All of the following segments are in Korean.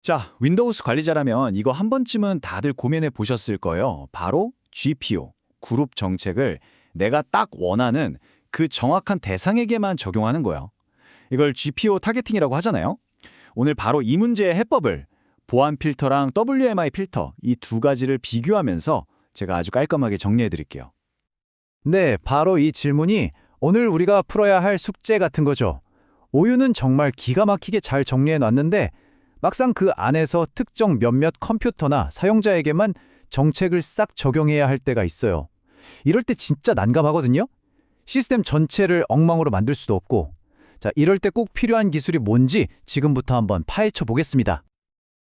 자, 윈도우스 관리자라면 이거 한 번쯤은 다들 고민해 보셨을 거예요. 바로 GPO, 그룹 정책을 내가 딱 원하는 그 정확한 대상에게만 적용하는 거예요. 이걸 GPO 타겟팅이라고 하잖아요. 오늘 바로 이 문제의 해법을 보안 필터랑 WMI 필터 이 두 가지를 비교하면서 제가 아주 깔끔하게 정리해 드릴게요. 네, 바로 이 질문이 오늘 우리가 풀어야 할 숙제 같은 거죠. 오유는 정말 기가 막히게 잘 정리해 놨는데 막상 그 안에서 특정 몇몇 컴퓨터나 사용자에게만 정책을 싹 적용해야 할 때가 있어요. 이럴 때 진짜 난감하거든요. 시스템 전체를 엉망으로 만들 수도 없고. 자, 이럴 때 꼭 필요한 기술이 뭔지 지금부터 한번 파헤쳐 보겠습니다.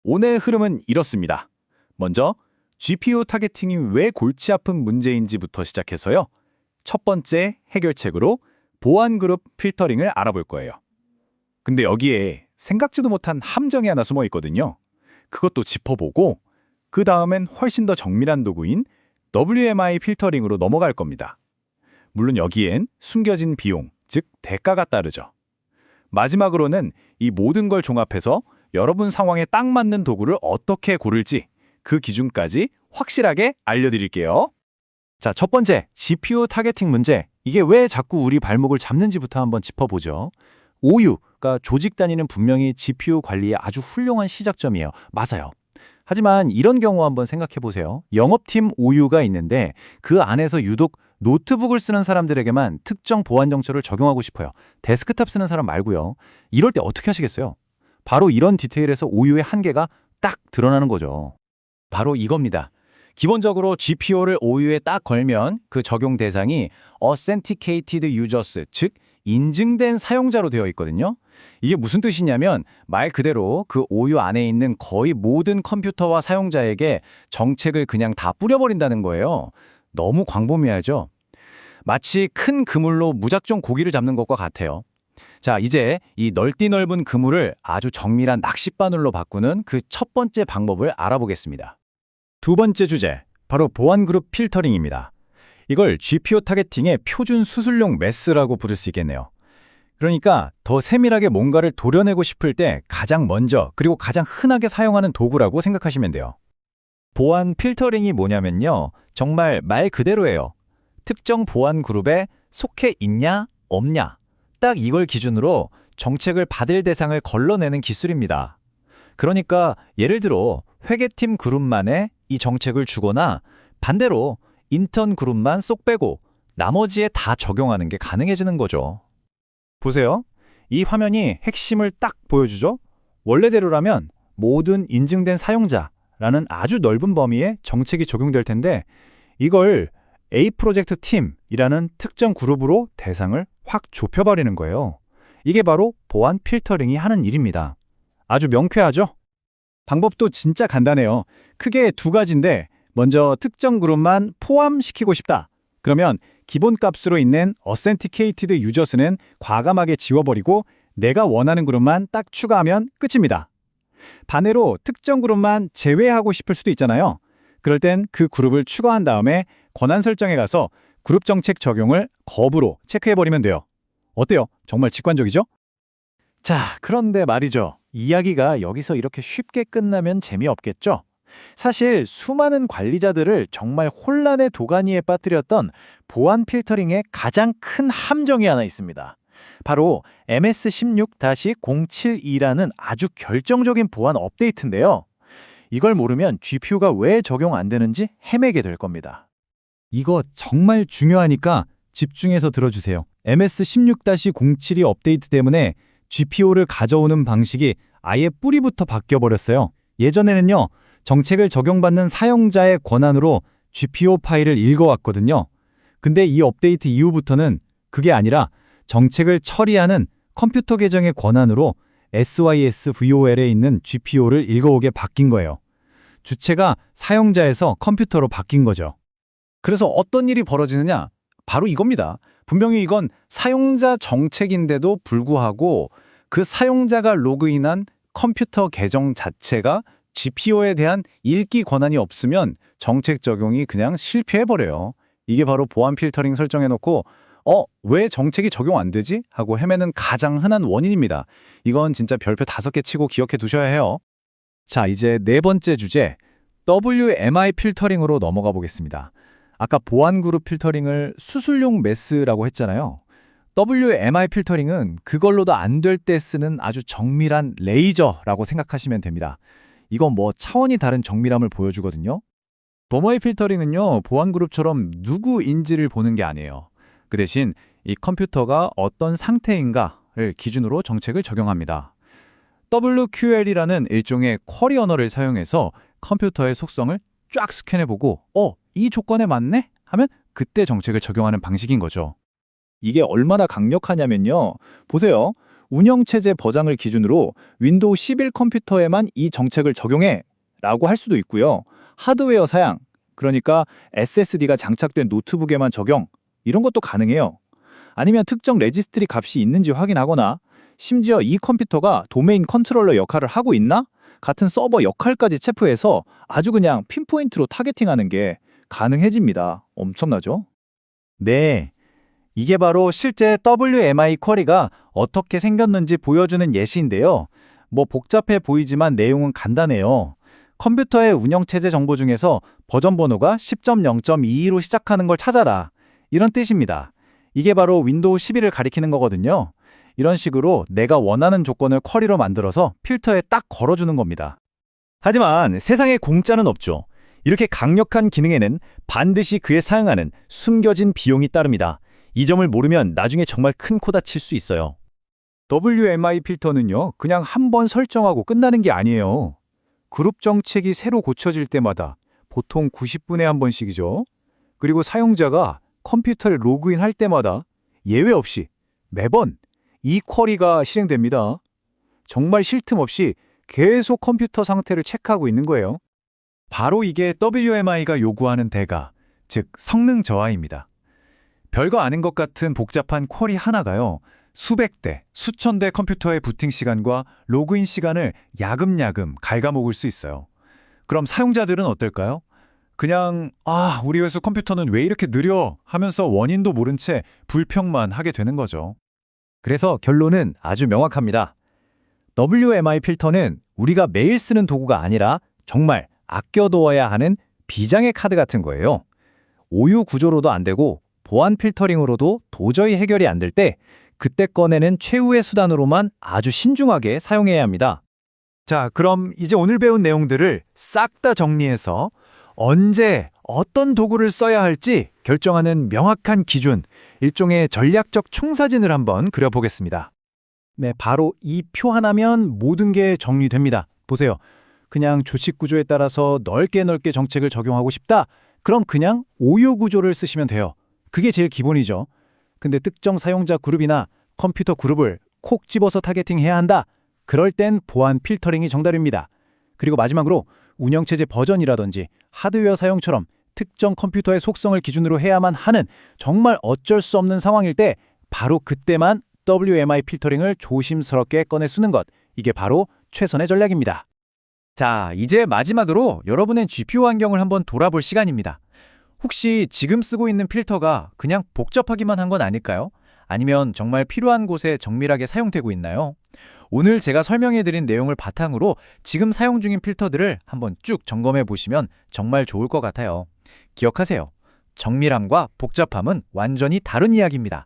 오늘 흐름은 이렇습니다. 먼저 GPO 타겟팅이 왜 골치 아픈 문제인지부터 시작해서요. 첫 번째 해결책으로 보안 그룹 필터링을 알아볼 거예요. 근데 여기에 생각지도 못한 함정이 하나 숨어 있거든요. 그것도 짚어보고 그 다음엔 훨씬 더 정밀한 도구인 WMI 필터링으로 넘어갈 겁니다. 물론 여기엔 숨겨진 비용, 즉 대가가 따르죠. 마지막으로는 이 모든 걸 종합해서 여러분 상황에 딱 맞는 도구를 어떻게 고를지 그 기준까지 확실하게 알려드릴게요. 자, 첫 번째, GPU 타겟팅 문제. 이게 왜 자꾸 우리 발목을 잡는지부터 한번 짚어보죠. OU가 조직 단위는 분명히 GPU 관리의 아주 훌륭한 시작점이에요. 맞아요. 하지만 이런 경우 한번 생각해 보세요. 영업팀 OU가 있는데 그 안에서 유독 노트북을 쓰는 사람들에게만 특정 보안 정책을 적용하고 싶어요. 데스크탑 쓰는 사람 말고요. 이럴 때 어떻게 하시겠어요? 바로 이런 디테일에서 OU의 한계가 딱 드러나는 거죠. 바로 이겁니다. 기본적으로 GPO를 OU에 딱 걸면 그 적용 대상이 Authenticated Users, 즉 인증된 사용자로 되어 있거든요. 이게 무슨 뜻이냐면 말 그대로 그 OU 안에 있는 거의 모든 컴퓨터와 사용자에게 정책을 그냥 다 뿌려버린다는 거예요. 너무 광범위하죠? 마치 큰 그물로 무작정 고기를 잡는 것과 같아요. 자, 이제 이 넓디 넓은 그물을 아주 정밀한 낚싯바늘로 바꾸는 그 첫 번째 방법을 알아보겠습니다. 두 번째 주제, 바로 보안 그룹 필터링입니다. 이걸 GPO 타겟팅의 표준 수술용 메스라고 부를 수 있겠네요. 그러니까 더 세밀하게 뭔가를 도려내고 싶을 때 가장 먼저 그리고 가장 흔하게 사용하는 도구라고 생각하시면 돼요. 보안 필터링이 뭐냐면요. 정말 말 그대로예요. 특정 보안 그룹에 속해 있냐, 없냐. 딱 이걸 기준으로 정책을 받을 대상을 걸러내는 기술입니다. 그러니까 예를 들어 회계팀 그룹만에 이 정책을 주거나 반대로 인턴 그룹만 쏙 빼고 나머지에 다 적용하는 게 가능해지는 거죠. 보세요. 이 화면이 핵심을 딱 보여주죠? 원래대로라면 모든 인증된 사용자라는 아주 넓은 범위의 정책이 적용될 텐데 이걸 A 프로젝트 팀이라는 특정 그룹으로 대상을 확 좁혀버리는 거예요. 이게 바로 보안 필터링이 하는 일입니다. 아주 명쾌하죠? 방법도 진짜 간단해요. 크게 두 가지인데 먼저 특정 그룹만 포함시키고 싶다. 그러면 기본값으로 있는 Authenticated Users는 과감하게 지워버리고 내가 원하는 그룹만 딱 추가하면 끝입니다. 반대로 특정 그룹만 제외하고 싶을 수도 있잖아요. 그럴 땐 그 그룹을 추가한 다음에 권한 설정에 가서 그룹 정책 적용을 거부로 체크해버리면 돼요. 어때요? 정말 직관적이죠? 자, 그런데 말이죠. 이야기가 여기서 이렇게 쉽게 끝나면 재미없겠죠? 사실 수많은 관리자들을 정말 혼란의 도가니에 빠뜨렸던 보안 필터링의 가장 큰 함정이 하나 있습니다. 바로 MS16-072라는 아주 결정적인 보안 업데이트인데요. 이걸 모르면 GPU가 왜 적용 안 되는지 헤매게 될 겁니다. 이거 정말 중요하니까 집중해서 들어주세요. MS16-07이 업데이트 때문에 GPO를 가져오는 방식이 아예 뿌리부터 바뀌어버렸어요. 예전에는요, 정책을 적용받는 사용자의 권한으로 GPO 파일을 읽어왔거든요. 근데 이 업데이트 이후부터는 그게 아니라 정책을 처리하는 컴퓨터 계정의 권한으로 SYS-VOL에 있는 GPO를 읽어오게 바뀐 거예요. 주체가 사용자에서 컴퓨터로 바뀐 거죠. 그래서 어떤 일이 벌어지느냐? 바로 이겁니다. 분명히 이건 사용자 정책인데도 불구하고 그 사용자가 로그인한 컴퓨터 계정 자체가 GPO에 대한 읽기 권한이 없으면 정책 적용이 그냥 실패해버려요. 이게 바로 보안 필터링 설정해놓고 왜 정책이 적용 안 되지? 하고 헤매는 가장 흔한 원인입니다. 이건 진짜 별표 5개 치고 기억해 두셔야 해요. 자, 이제 네 번째 주제, WMI 필터링으로 넘어가 보겠습니다. 아까 보안 그룹 필터링을 수술용 메스라고 했잖아요. WMI 필터링은 그걸로도 안 될 때 쓰는 아주 정밀한 레이저라고 생각하시면 됩니다. 이건 뭐 차원이 다른 정밀함을 보여주거든요. WMI 필터링은요, 보안 그룹처럼 누구인지를 보는 게 아니에요. 그 대신 이 컴퓨터가 어떤 상태인가를 기준으로 정책을 적용합니다. WQL이라는 일종의 쿼리 언어를 사용해서 컴퓨터의 속성을 쫙 스캔해보고 이 조건에 맞네? 하면 그때 정책을 적용하는 방식인 거죠. 이게 얼마나 강력하냐면요. 보세요. 운영체제 버장을 기준으로 윈도우 11 컴퓨터에만 이 정책을 적용해 라고 할 수도 있고요. 하드웨어 사양, 그러니까 SSD가 장착된 노트북에만 적용, 이런 것도 가능해요. 아니면 특정 레지스트리 값이 있는지 확인하거나 심지어 이 컴퓨터가 도메인 컨트롤러 역할을 하고 있나? 같은 서버 역할까지 체프해서 아주 그냥 핀포인트로 타겟팅하는 게 가능해집니다. 엄청나죠? 네, 이게 바로 실제 WMI 쿼리가 어떻게 생겼는지 보여주는 예시인데요. 뭐 복잡해 보이지만 내용은 간단해요. 컴퓨터의 운영체제 정보 중에서 버전 번호가 10.0.22로 시작하는 걸 찾아라. 이런 뜻입니다. 이게 바로 윈도우 11을 가리키는 거거든요. 이런 식으로 내가 원하는 조건을 쿼리로 만들어서 필터에 딱 걸어주는 겁니다. 하지만 세상에 공짜는 없죠. 이렇게 강력한 기능에는 반드시 그에 사용하는 숨겨진 비용이 따릅니다. 이 점을 모르면 나중에 정말 큰 코 다칠 수 있어요. WMI 필터는요, 그냥 한 번 설정하고 끝나는 게 아니에요. 그룹 정책이 새로 고쳐질 때마다 보통 90분에 한 번씩이죠. 그리고 사용자가 컴퓨터를 로그인할 때마다 예외 없이 매번 이 쿼리가 실행됩니다. 정말 쉴 틈 없이 계속 컴퓨터 상태를 체크하고 있는 거예요. 바로 이게 WMI가 요구하는 대가, 즉 성능 저하입니다. 별거 아닌 것 같은 복잡한 쿼리 하나가요, 수백 대, 수천 대 컴퓨터의 부팅 시간과 로그인 시간을 야금야금 갉아먹을 수 있어요. 그럼 사용자들은 어떨까요? 그냥 우리 회사 컴퓨터는 왜 이렇게 느려 하면서 원인도 모른 채 불평만 하게 되는 거죠. 그래서 결론은 아주 명확합니다. WMI 필터는 우리가 매일 쓰는 도구가 아니라 정말 아껴두어야 하는 비장의 카드 같은 거예요. 오유 구조로도 안 되고 보안 필터링으로도 도저히 해결이 안 될 때 그때 꺼내는 최후의 수단으로만 아주 신중하게 사용해야 합니다. 자, 그럼 이제 오늘 배운 내용들을 싹 다 정리해서 언제 어떤 도구를 써야 할지 결정하는 명확한 기준, 일종의 전략적 총사진을 한번 그려보겠습니다. 네, 바로 이 표 하나면 모든 게 정리됩니다. 보세요. 그냥 조직 구조에 따라서 넓게 정책을 적용하고 싶다? 그럼 그냥 오유 구조를 쓰시면 돼요. 그게 제일 기본이죠. 근데 특정 사용자 그룹이나 컴퓨터 그룹을 콕 집어서 타겟팅해야 한다? 그럴 땐 보안 필터링이 정답입니다. 그리고 마지막으로 운영체제 버전이라든지 하드웨어 사용처럼 특정 컴퓨터의 속성을 기준으로 해야만 하는 정말 어쩔 수 없는 상황일 때 바로 그때만 WMI 필터링을 조심스럽게 꺼내 쓰는 것, 이게 바로 최선의 전략입니다. 자, 이제 마지막으로 여러분의 GPU 환경을 한번 돌아볼 시간입니다. 혹시 지금 쓰고 있는 필터가 그냥 복잡하기만 한 건 아닐까요? 아니면 정말 필요한 곳에 정밀하게 사용되고 있나요? 오늘 제가 설명해드린 내용을 바탕으로 지금 사용 중인 필터들을 한번 쭉 점검해 보시면 정말 좋을 것 같아요. 기억하세요. 정밀함과 복잡함은 완전히 다른 이야기입니다.